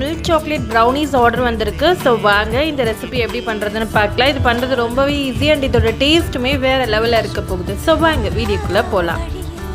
Milk chocolate brownies order வந்திருக்கு. So வாங்க இந்த ரெசிபி எப்படி பண்ணுறதுன்னு பார்க்கலாம். இது பண்ணுறது ரொம்பவே ஈஸி அண்ட் இதோட டேஸ்ட்டுமே வேறு லெவலில் இருக்க போகுது. ஸோ வாங்க வீடியோக்குள்ளே போகலாம்.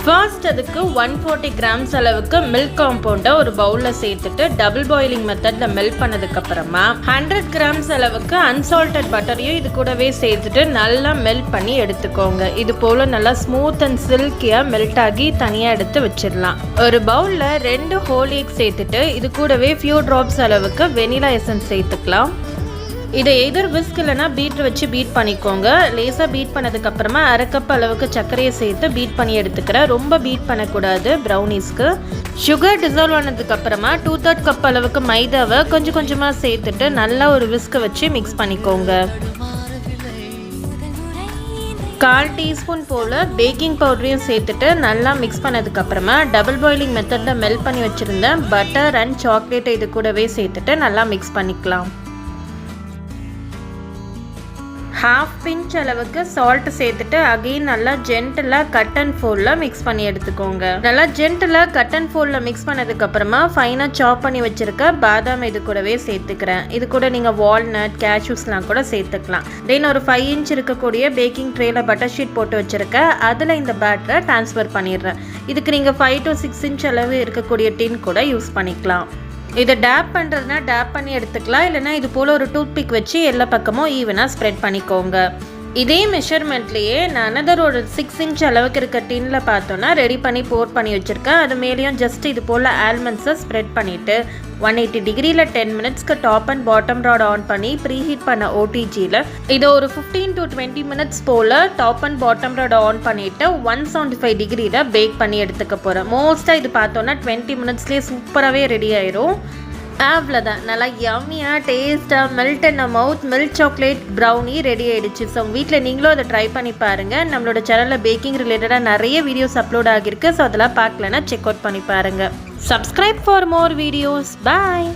ஃபர்ஸ்ட் அதுக்கு 140 கிராம்ஸ் அளவுக்கு மில்க் காம்பவுண்டை ஒரு பவுலில் சேர்த்துட்டு டபுள் பாயிலிங் மெத்தடில் மெல்ட் பண்ணதுக்கப்புறமா 100 கிராம்ஸ் அளவுக்கு அன்சால்டட் பட்டரையும் இது கூடவே சேர்த்துட்டு நல்லா மெல்ட் பண்ணி எடுத்துக்கோங்க. இது போல் நல்லா ஸ்மூத் அண்ட் சில்கியாக மெல்ட் ஆகி தனியாக எடுத்து வச்சிடலாம். ஒரு பவுலில் 2 ஹோல் எக் சேர்த்துட்டு இது கூடவே ஃபியூ ட்ராப்ஸ் அளவுக்கு வெனிலா எசன்ஸ் சேர்த்துக்கலாம். இதை எதிர் விஸ்க் இல்லைனா பீட்ரு வச்சு பீட் பண்ணிக்கோங்க. லேசாக பீட் பண்ணதுக்கப்புறமா 1/2 கப் அளவுக்கு சர்க்கரையை சேர்த்து பீட் பண்ணி எடுத்துக்கிறேன். ரொம்ப பீட் பண்ணக்கூடாது ப்ரௌனிஸ்க்கு. சுகர் டிசால்வ் ஆனதுக்கப்புறமா 2/3 கப் அளவுக்கு மைதாவை கொஞ்சம் கொஞ்சமாக சேர்த்துட்டு நல்லா ஒரு விஸ்கை வச்சு மிக்ஸ் பண்ணிக்கோங்க. 1/4 டீஸ்பூன் போல் பேக்கிங் பவுடரையும் சேர்த்துட்டு நல்லா மிக்ஸ் பண்ணதுக்கப்புறமா டபுள் பாயிலிங் மெத்தடில் மெல்ட் பண்ணி வச்சுருந்தேன் பட்டர் அண்ட் சாக்லேட்டை இது கூடவே சேர்த்துட்டு நல்லா மிக்ஸ் பண்ணிக்கலாம். 1/2 பிஞ்ச் அளவுக்கு சால்ட் சேர்த்துட்டு அகைன் நல்லா ஜென்டிலாக கட் அண்ட் ஃபோல்டில் மிக்ஸ் பண்ணி எடுத்துக்கோங்க. நல்லா ஜென்டிலாக கட் அண்ட் ஃபோல்டில் மிக்ஸ் பண்ணதுக்கப்புறமா ஃபைனாக சாப் பண்ணி வச்சுருக்க பாதாம் இது கூடவே சேர்த்துக்கிறேன். இது கூட நீங்கள் வால்நட் கேஷ்யூஸ்லாம் கூட சேர்த்துக்கலாம். தென் ஒரு 5 இன்ச் இருக்கக்கூடிய பேக்கிங் ட்ரேயில் பட்டர் ஷீட் போட்டு வச்சுருக்கேன். அதில் இந்த பேட்டரை ட்ரான்ஸ்ஃபர் பண்ணிடுறேன். இதுக்கு நீங்கள் 5 to 6 இன்ச் அளவு இருக்கக்கூடிய டின் கூட யூஸ் பண்ணிக்கலாம். இதை டேப் பண்ணுறதுனா டேப் பண்ணி எடுத்துக்கலாம். இல்லைனா இது போல் ஒரு டூத் பிக் வச்சு எல்லா பக்கமும் ஈவனாக ஸ்ப்ரெட் பண்ணிக்கோங்க. இதே மெஷர்மெண்ட்லேயே நான் ஒரு 6 இன்ச் அளவுக்கு இருக்க டின்னில் பார்த்தோன்னா ரெடி பண்ணி போர் பண்ணி வச்சுருக்கேன். அது மேலேயும் ஜஸ்ட் இது போல் ஆல்மண்ட்ஸை ஸ்ப்ரெட் பண்ணிவிட்டு 180 டிகிரியில் 10 மினிட்ஸ்க்கு top and bottom rod on பண்ணி ப்ரீஹீட் பண்ண ஓடிஜியில் இதை ஒரு 15 to 20 மினிட்ஸ் போல் top and bottom rod on பண்ணிவிட்டு 175 டிகிரியில் பேக் பண்ணி எடுத்துக்க போகிறேன். மோஸ்ட்டாக இது பார்த்தோன்னா 20 மினிட்ஸ்லேயே சூப்பராகவே ரெடி ஆயிரும். அவ்வளோதான், நல்லா யம்மியாக டேஸ்ட்டாக melt and mouth milk chocolate brownie ready ஆகிடுச்சு. ஸோ வீட்டில் நீங்களும் அதை ட்ரை பண்ணி பாருங்கள். நம்மளோட சேனலில் பேக்கிங் ரிலேட்டடாக நிறைய வீடியோஸ் அப்லோட் ஆகியிருக்கு. ஸோ அதெல்லாம் பார்க்கலன்னா செக் அவுட் பண்ணி பாருங்கள். Subscribe for more videos. Bye.